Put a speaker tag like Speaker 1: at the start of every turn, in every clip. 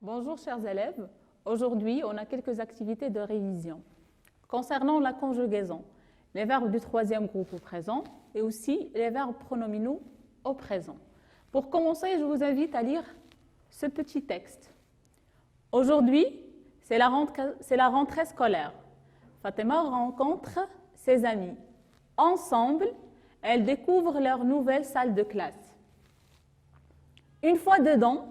Speaker 1: Bonjour chers élèves, aujourd'hui on a quelques activités de révision. Concernant la conjugaison, les verbes du troisième groupe au présent et aussi les verbes pronominaux au présent. Pour commencer, je vous invite à lire ce petit texte. Aujourd'hui, c'est la rentrée scolaire. Fatima rencontre ses amis. Ensemble, elles découvrent leur nouvelle salle de classe. Une fois dedans,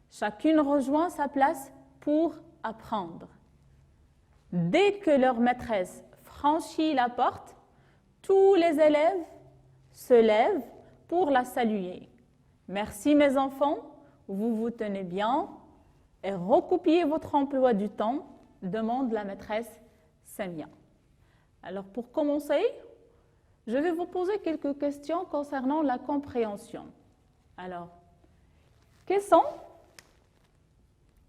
Speaker 1: chacune rejoint sa place pour apprendre. Dès que leur maîtresse franchit la porte, tous les élèves se lèvent pour la saluer. Merci mes enfants, vous vous tenez bien et recopiez votre emploi du temps, demande la maîtresse Samia. Alors pour commencer, je vais vous poser quelques questions concernant la compréhension. Alors, qui sont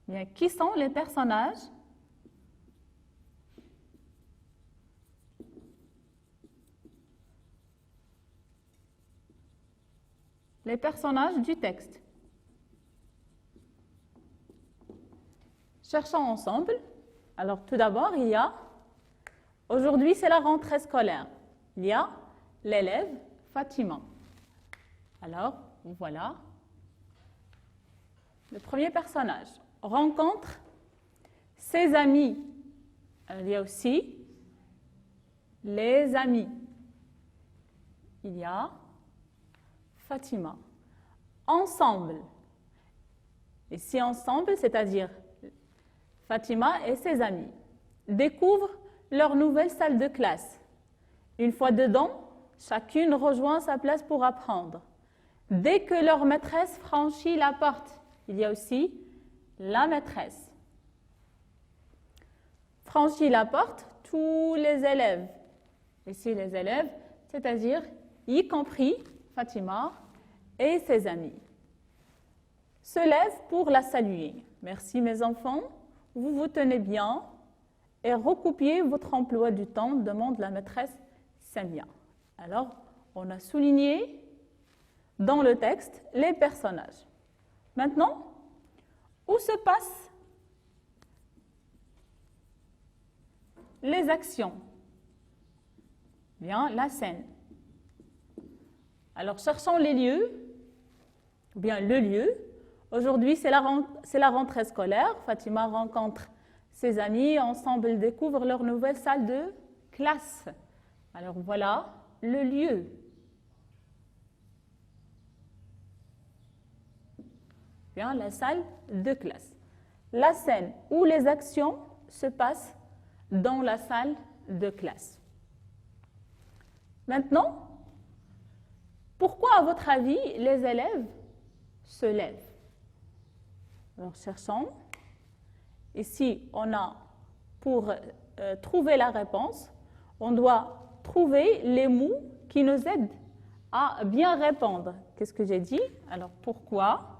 Speaker 1: les personnages du texte? Cherchons ensemble. Alors tout d'abord, il y a, aujourd'hui c'est la rentrée scolaire. Il y a l'élève Fatima. Alors, voilà. Le premier personnage rencontre ses amis. Alors, il y a aussi les amis. Il y a Fatima. Ensemble. Ici, ensemble, c'est-à-dire Fatima et ses amis découvrent leur nouvelle salle de classe. Une fois dedans, chacune rejoint sa place pour apprendre. Dès que leur maîtresse franchit la porte, il y a aussi la maîtresse. Franchit la porte, tous les élèves. Ici, les élèves, c'est-à-dire y compris Fatima et ses amis, se lèvent pour la saluer. Merci mes enfants, vous vous tenez bien et recopiez votre emploi du temps, demande la maîtresse Samia. Alors, on a souligné dans le texte les personnages. Maintenant, où se passent les actions? Bien, la scène. Alors, cherchons les lieux, ou bien le lieu. Aujourd'hui, c'est la rentrée scolaire. Fatima rencontre ses amis. Ensemble, ils découvrent leur nouvelle salle de classe. Alors, voilà le lieu. Bien, la salle de classe. La scène où les actions se passent dans la salle de classe. Maintenant, pourquoi, à votre avis, les élèves se lèvent? Alors, cherchons. Ici, on a, pour trouver la réponse, on doit trouver les mots qui nous aident à bien répondre. Qu'est-ce que j'ai dit? Alors, pourquoi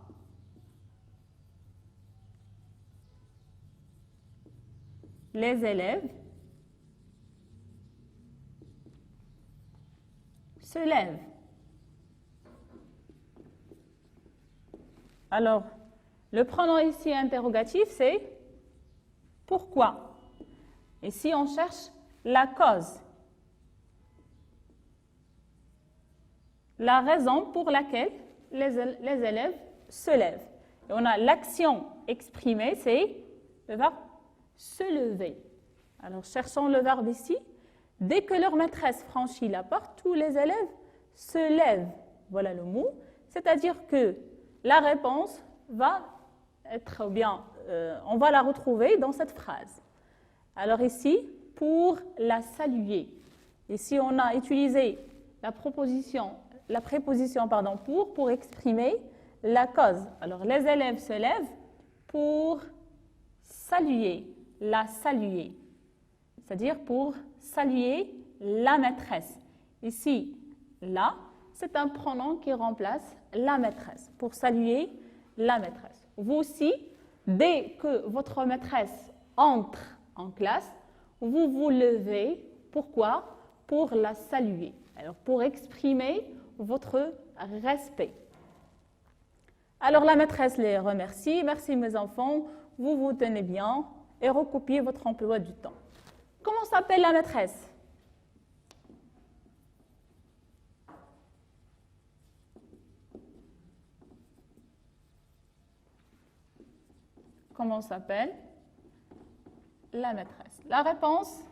Speaker 1: les élèves se lèvent? Alors, le pronom ici interrogatif, c'est pourquoi. Ici, on cherche la cause. La raison pour laquelle les élèves se lèvent. Et on a l'action exprimée, c'est le verbe se lever. Alors, cherchons le verbe ici. Dès que leur maîtresse franchit la porte, tous les élèves se lèvent. Voilà le mot. C'est-à-dire que la réponse va être bien, on va la retrouver dans cette phrase. Alors ici, pour la saluer. Ici, on a utilisé la préposition pour exprimer la cause. Alors, les élèves se lèvent pour saluer, la saluer. C'est-à-dire pour saluer la maîtresse. Ici, là, c'est un pronom qui remplace la maîtresse, pour saluer la maîtresse. Vous aussi, dès que votre maîtresse entre en classe, vous vous levez. Pourquoi? Pour la saluer. Alors, pour exprimer votre respect. Alors la maîtresse les remercie. Merci mes enfants, vous vous tenez bien et recopiez votre emploi du temps. Comment s'appelle la maîtresse? Comment s'appelle la maîtresse? La réponse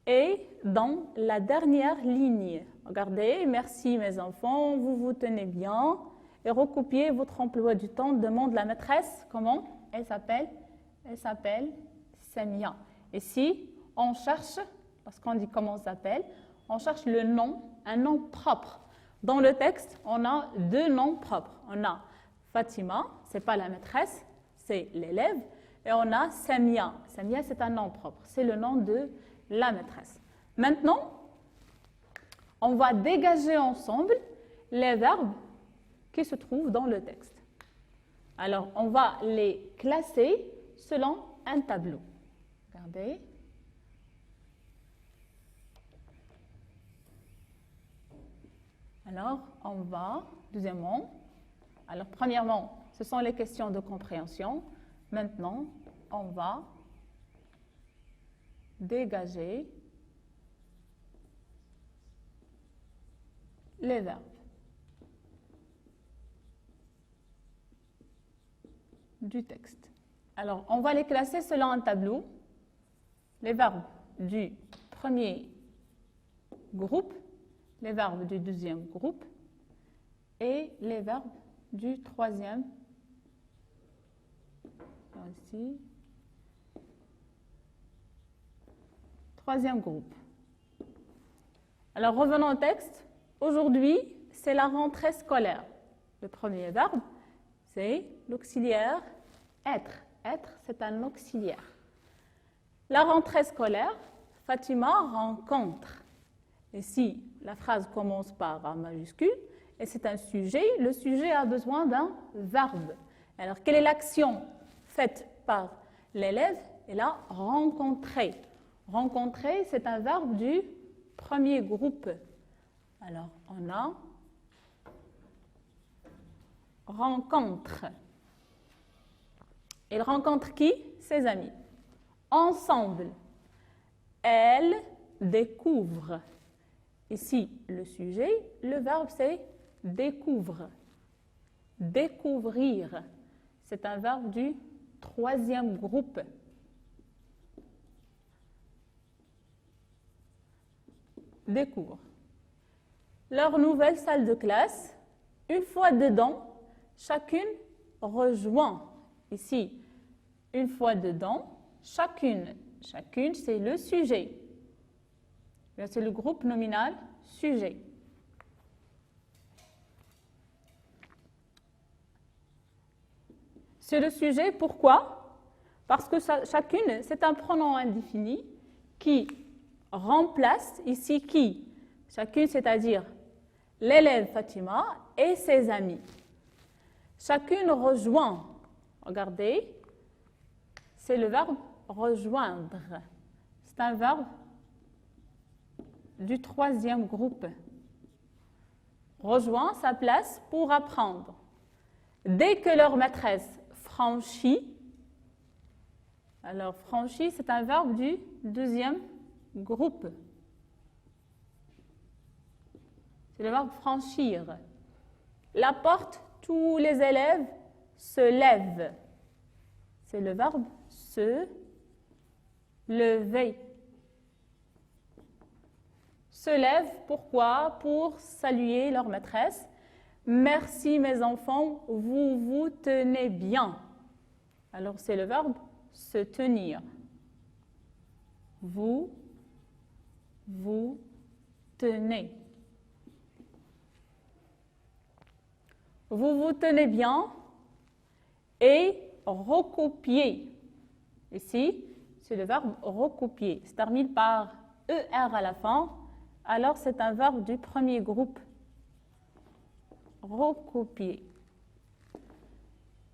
Speaker 1: est dans la dernière ligne. Regardez, merci mes enfants, vous vous tenez bien et recopiez votre emploi du temps. Demande la maîtresse. Comment elle s'appelle? Elle s'appelle Samia. Et si on cherche, parce qu'on dit comment s'appelle, on cherche le nom, un nom propre. Dans le texte, on a deux noms propres. On a Fatima, ce n'est pas la maîtresse, c'est l'élève. Et on a Samia. Samia, c'est un nom propre. C'est le nom de la maîtresse. Maintenant, on va dégager ensemble les verbes qui se trouvent dans le texte. Alors, on va les classer selon un tableau. Regardez. Alors, on va, deuxièmement, alors premièrement, ce sont les questions de compréhension. Maintenant, on va dégager les verbes du texte. Alors, on va les classer selon un tableau. Les verbes du premier groupe, les verbes du deuxième groupe et les verbes du troisième. Ici. Troisième groupe. Alors, revenons au texte. Aujourd'hui, c'est la rentrée scolaire. Le premier verbe, c'est l'auxiliaire être. Être, c'est un auxiliaire. La rentrée scolaire, Fatima rencontre. Ici, la phrase commence par un majuscule et c'est un sujet. Le sujet a besoin d'un verbe. Alors, quelle est l'action faite par l'élève? Elle a rencontré. Rencontrer, c'est un verbe du premier groupe. Alors, on a rencontre. Il rencontre qui? Ses amis. Ensemble. Elle découvre. Ici, le sujet, le verbe, c'est découvre. Découvrir. C'est un verbe du troisième groupe. Découvre. Leur nouvelle salle de classe, une fois dedans, chacune rejoint. Ici, une fois dedans, chacune. Chacune, c'est le sujet. C'est le groupe nominal sujet. C'est le sujet, pourquoi? Parce que chacune, c'est un pronom indéfini qui remplace ici qui? Chacune, c'est-à-dire l'élève Fatima et ses amis. Chacune rejoint. Regardez, c'est le verbe rejoindre. C'est un verbe du troisième groupe. Rejoint sa place pour apprendre. Dès que leur maîtresse franchit, alors franchit, c'est un verbe du deuxième groupe. C'est le verbe franchir. La porte, tous les élèves se lèvent. C'est le verbe se lever. Se lèvent, pourquoi? Pour saluer leur maîtresse. Merci mes enfants, vous vous tenez bien. Alors c'est le verbe se tenir. Vous vous tenez. Vous vous tenez bien et recopier. Ici, c'est le verbe recopier. Se termine par ER à la fin. Alors, c'est un verbe du premier groupe. Recopier.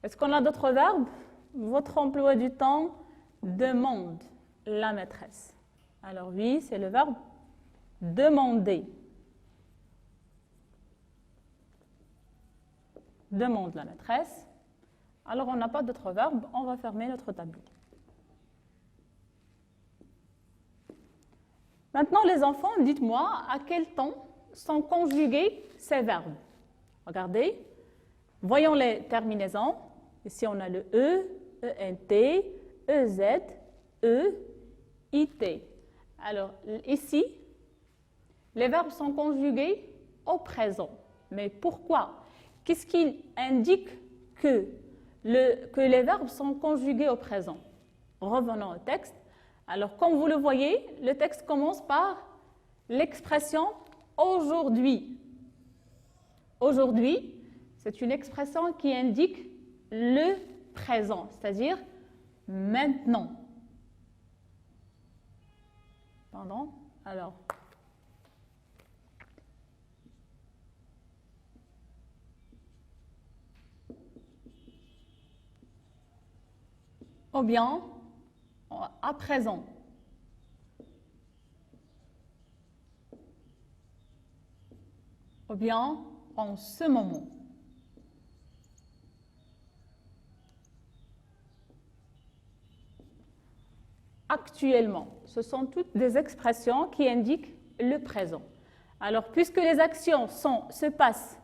Speaker 1: Est-ce qu'on a d'autres verbes? Votre emploi du temps demande la maîtresse. Alors oui, c'est le verbe demander. demande la maîtresse. Alors, on n'a pas d'autre verbe, on va fermer notre tableau. Maintenant, les enfants, dites-moi à quel temps sont conjugués ces verbes. Regardez, voyons les terminaisons. Ici, on a le E, ENT, EZ, E, IT. Alors, ici, les verbes sont conjugués au présent. Mais pourquoi? Qu'est-ce qui indique que les verbes sont conjugués au présent? Revenons au texte. Alors, comme vous le voyez, le texte commence par l'expression « aujourd'hui ». Aujourd'hui, c'est une expression qui indique le présent, c'est-à-dire maintenant. Pardon? Alors, ou bien à présent. Ou bien en ce moment. Actuellement. Ce sont toutes des expressions qui indiquent le présent. Alors, puisque les actions se passent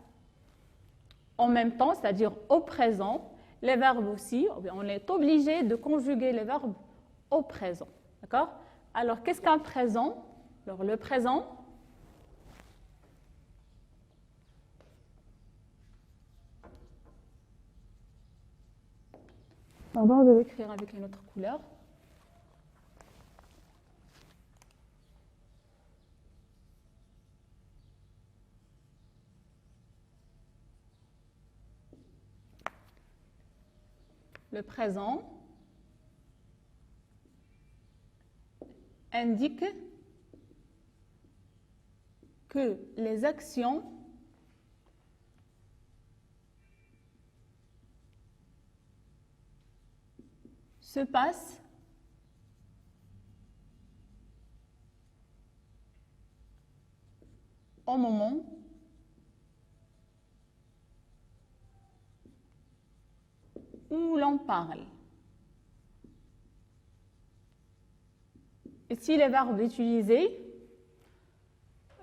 Speaker 1: en même temps, c'est-à-dire au présent, les verbes aussi, on est obligé de conjuguer les verbes au présent. D'accord? Alors, qu'est-ce qu'un présent? Alors, le présent, pardon, je vais écrire avec une autre couleur. Le présent indique que les actions se passent au moment où l'on parle. Ici, les verbes utilisés,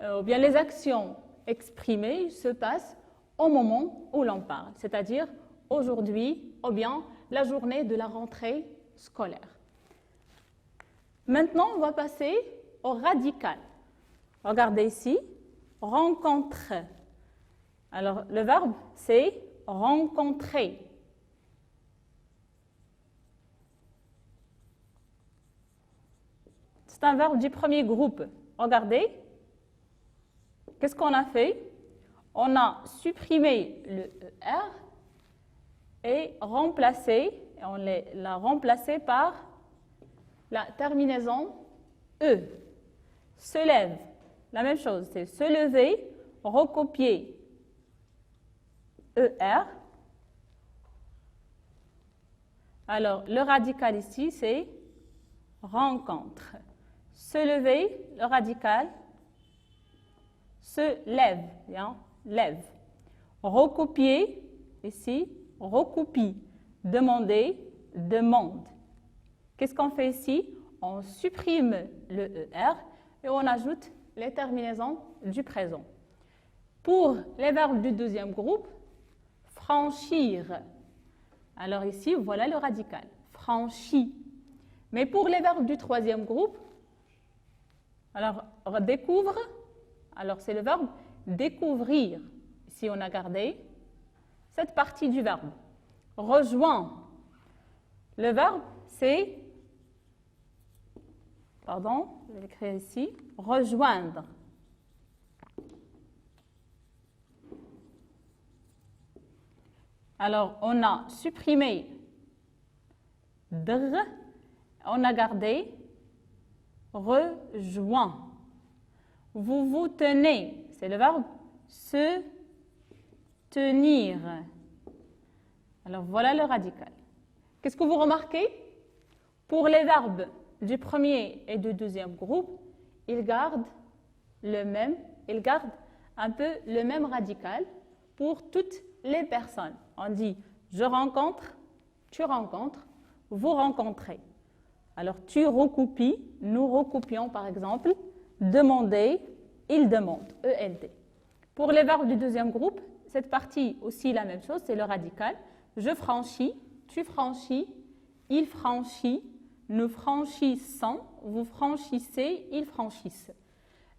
Speaker 1: ou bien les actions exprimées se passent au moment où l'on parle, c'est-à-dire aujourd'hui ou bien la journée de la rentrée scolaire. Maintenant, on va passer au radical. Regardez ici, rencontre. Alors, le verbe, c'est rencontrer. C'est un verbe du premier groupe. Regardez, qu'est-ce qu'on a fait? On a supprimé le ER et on l'a remplacé par la terminaison E. Se lève, la même chose, c'est se lever, recopier ER. Alors, le radical ici, c'est rencontre. Se lever, le radical, se lève, bien, lève. Recopier, ici, recopie. Demander, demande. Qu'est-ce qu'on fait ici? On supprime le ER et on ajoute les terminaisons du présent. Pour les verbes du deuxième groupe, franchir. Alors ici, voilà le radical, franchi. Mais pour les verbes du troisième groupe, alors découvre, alors c'est le verbe découvrir. Ici, on a gardé cette partie du verbe. Rejoint. Le verbe, c'est, pardon, je vais l'écrire ici, rejoindre. Alors, on a supprimé dr, on a gardé rejoint. Vous vous tenez, c'est le verbe se tenir. Alors, voilà le radical. Qu'est-ce que vous remarquez? Pour les verbes du premier et du deuxième groupe, ils gardent un peu le même radical. pour toutes les personnes. On dit je rencontre, tu rencontres, vous rencontrez. Alors tu recopies, nous recopions par exemple, demander, il demande, END. Pour les verbes du deuxième groupe, cette partie aussi la même chose, c'est le radical. Je franchis, tu franchis, il franchit, nous franchissons, vous franchissez, ils franchissent.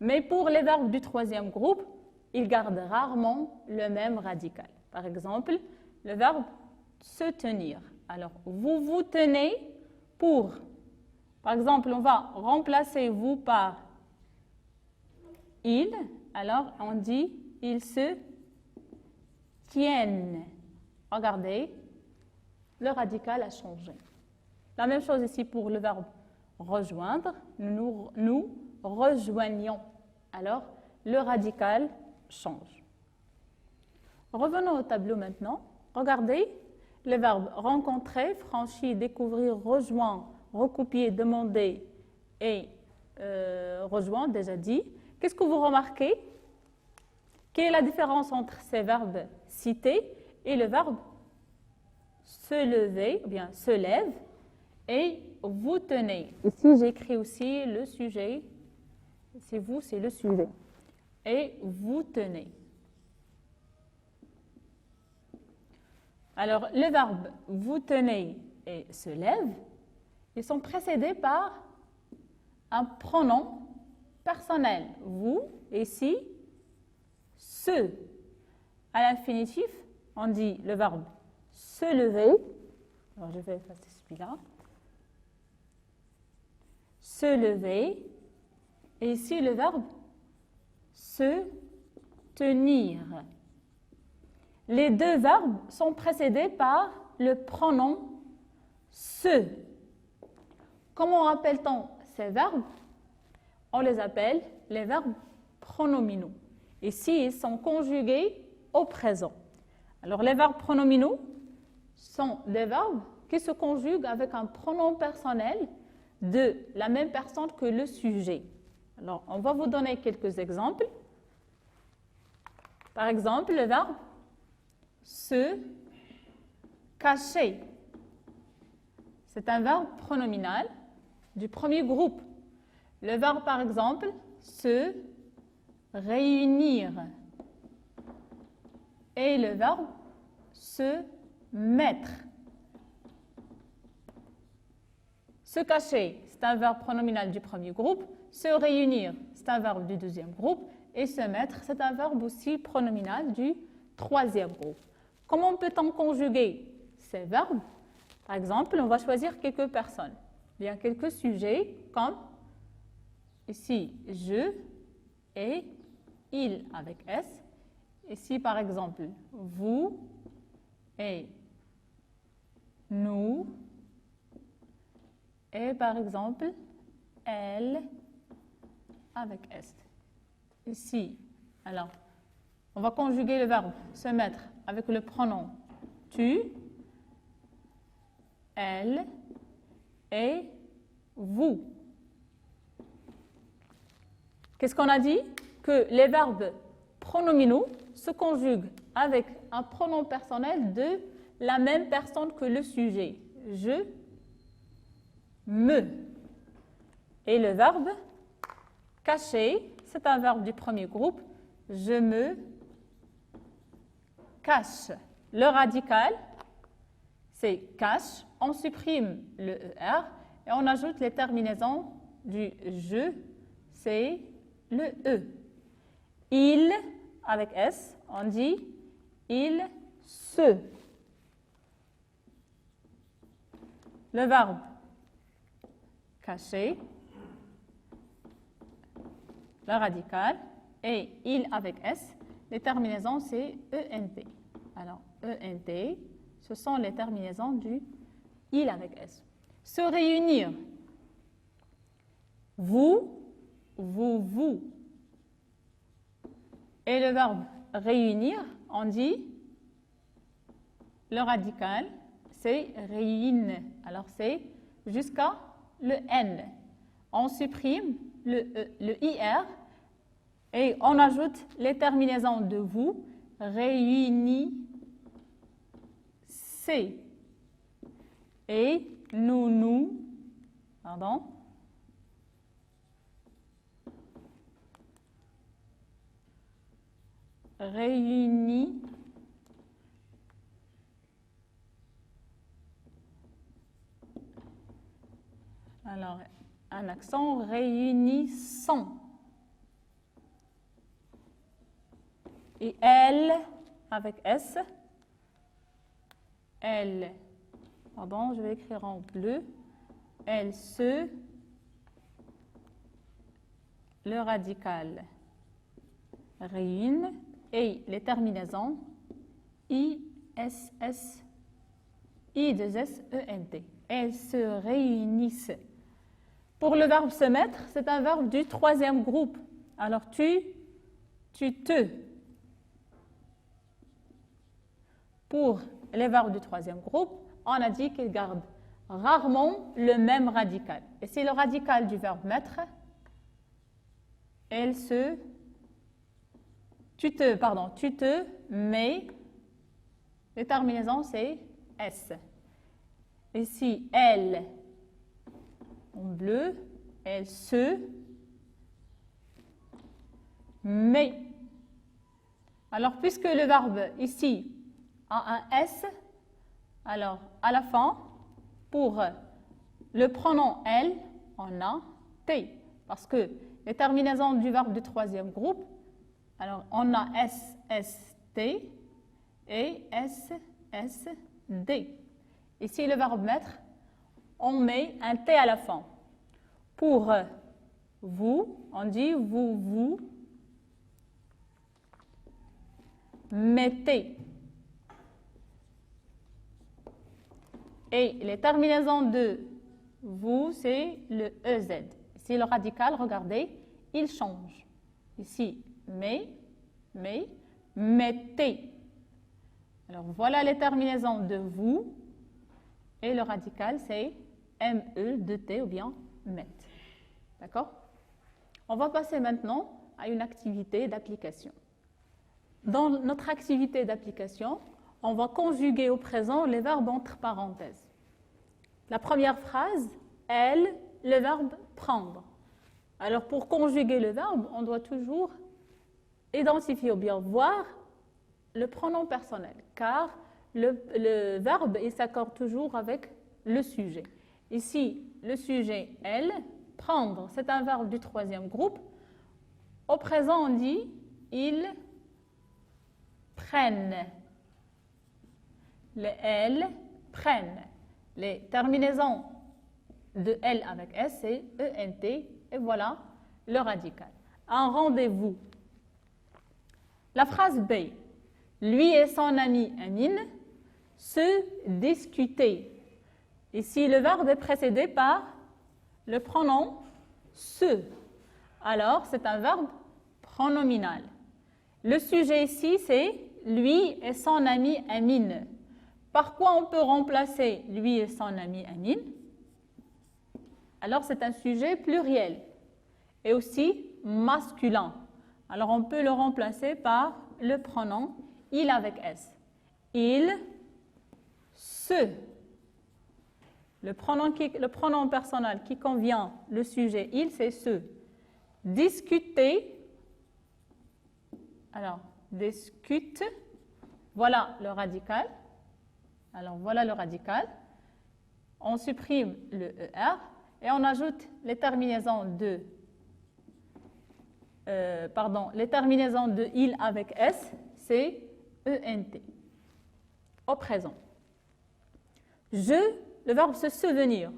Speaker 1: Mais pour les verbes du troisième groupe, ils gardent rarement le même radical. Par exemple, le verbe se tenir. Alors, vous vous tenez pour. Par exemple, on va remplacer vous par il. Alors, on dit ils se tiennent. Regardez, le radical a changé. La même chose ici pour le verbe rejoindre. Nous rejoignons. Alors, le radical change. Revenons au tableau maintenant. Regardez les verbes rencontrer, franchir, découvrir, rejoindre, recopier, demander et rejoindre, déjà dit. Qu'est-ce que vous remarquez? Quelle est la différence entre ces verbes cités et le verbe se lever, ou bien se lève, et vous tenez? Ici, j'écris aussi le sujet. C'est vous, c'est le sujet. Et vous tenez. Alors, les verbes vous tenez et se lève, ils sont précédés par un pronom personnel. Vous, ici, se. À l'infinitif, on dit le verbe se lever. Alors, je vais effacer celui-là. Se lever. Et ici, le verbe se tenir. Les deux verbes sont précédés par le pronom se. Comment appelle-t-on ces verbes? On les appelle les verbes pronominaux. Ici, ils sont conjugués au présent. Alors, les verbes pronominaux sont des verbes qui se conjuguent avec un pronom personnel de la même personne que le sujet. Alors, on va vous donner quelques exemples. Par exemple, le verbe se cacher. C'est un verbe pronominal du premier groupe. Le verbe, par exemple, se réunir. Et le verbe se mettre. Se cacher, c'est un verbe pronominal du premier groupe. Se réunir, c'est un verbe du deuxième groupe. Et se mettre, c'est un verbe aussi pronominal du troisième groupe. Comment peut-on conjuguer ces verbes? Par exemple, on va choisir quelques personnes. Il y a quelques sujets comme ici, je et il avec S. Ici, par exemple, vous et nous. Et par exemple, elle avec S. Ici, alors, on va conjuguer le verbe se mettre avec le pronom tu, elle et vous. Qu'est-ce qu'on a dit? Que les verbes pronominaux se conjuguent avec un pronom personnel de la même personne que le sujet. Je, me. Et le verbe cacher, c'est un verbe du premier groupe. Je me cache. Le radical, c'est cache. On supprime le ER et on ajoute les terminaisons du je, c'est le E. Il, avec S, on dit il se. Le verbe cacher, le radical, et il avec S, les terminaisons c'est ENT. Alors, ENT, ce sont les terminaisons du il avec S. Se réunir. Vous, vous. Et le verbe réunir, on dit le radical, c'est réune. Alors, c'est jusqu'à le N. On supprime le IR et on ajoute les terminaisons de vous réunissez. Et nous, pardon, réunis, alors un accent, réunissons. Et elle, avec S, elle, pardon, je vais écrire en bleu, elle se, le radical, réunit, et les terminaisons, I, S, S, I, 2 S, E, N, T. Elles se réunissent. Pour le verbe se mettre, c'est un verbe du troisième groupe. Alors, tu te. Pour les verbes du troisième groupe, on a dit qu'ils gardent rarement le même radical. Et c'est le radical du verbe mettre. Elle se. Tu te, mais, les terminaisons, c'est S. Ici, elle, en bleu, elle se, mais. Alors, puisque le verbe ici a un S, alors à la fin, pour le pronom elle, on a T. Parce que les terminaisons du verbe du troisième groupe, alors on a S, S, T et S, S, D. Ici, le verbe mettre, on met un T à la fin. Pour vous, on dit vous mettez. Et les terminaisons de vous, c'est le EZ. Ici, le radical, regardez, il change. Ici, mettez. Alors, voilà les terminaisons de vous. Et le radical, c'est ME, 2T ou bien MET. D'accord? On va passer maintenant à une activité d'application. Dans notre activité d'application, on va conjuguer au présent les verbes entre parenthèses. La première phrase, elle, le verbe prendre. Alors, pour conjuguer le verbe, on doit toujours identifier ou bien voir le pronom personnel, car le verbe, il s'accorde toujours avec le sujet. Ici, le sujet, elle, prendre, c'est un verbe du troisième groupe. Au présent, on dit, ils prennent. Les elles prennent. Les terminaisons de L avec S, c'est ENT, et voilà le radical. Un rendez-vous. La phrase B. Lui et son ami Amine se discutaient. Ici, le verbe est précédé par le pronom se. Alors, c'est un verbe pronominal. Le sujet ici, c'est lui et son ami Amine. Par quoi on peut remplacer lui et son ami Amine? Alors, c'est un sujet pluriel et aussi masculin. Alors, on peut le remplacer par le pronom il avec S. Il, se. Le pronom personnel qui convient le sujet il, c'est se. Discuter. Alors, discute. Voilà le radical. Alors, voilà le radical. On supprime le ER et on ajoute les terminaisons de il avec S, c'est ENT. Au présent. Le verbe se souvenir.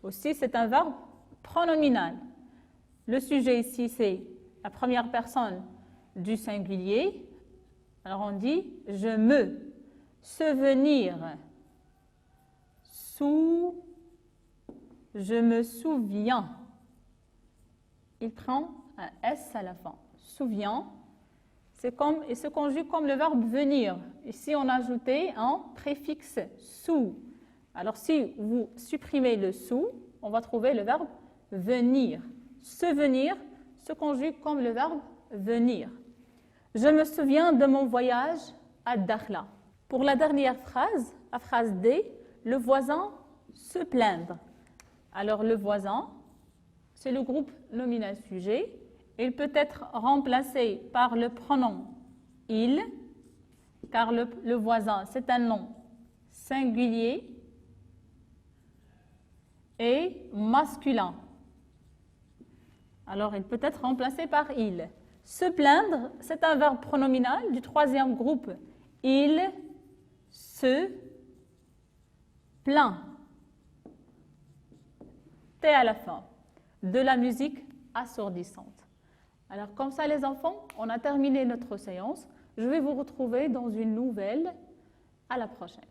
Speaker 1: Aussi, c'est un verbe pronominal. Le sujet ici, c'est la première personne du singulier. Alors, on dit je me souvenir. Je me souviens. Il prend un S à la fin. Souviens. Il se conjugue comme le verbe venir. Ici, on a ajouté un préfixe sous. Alors, si vous supprimez le sous, on va trouver le verbe venir. Se venir se conjugue comme le verbe venir. Je me souviens de mon voyage à Dakhla. Pour la dernière phrase, la phrase D, le voisin se plaindre. Alors le voisin, c'est le groupe nominal sujet. Il peut être remplacé par le pronom il, car le voisin, c'est un nom singulier et masculin. Alors, il peut être remplacé par il. Se plaindre, c'est un verbe pronominal du troisième groupe. Il se plaint. T à la fin. De la musique assourdissante. Alors, comme ça, les enfants, on a terminé notre séance. Je vais vous retrouver dans une nouvelle. À la prochaine.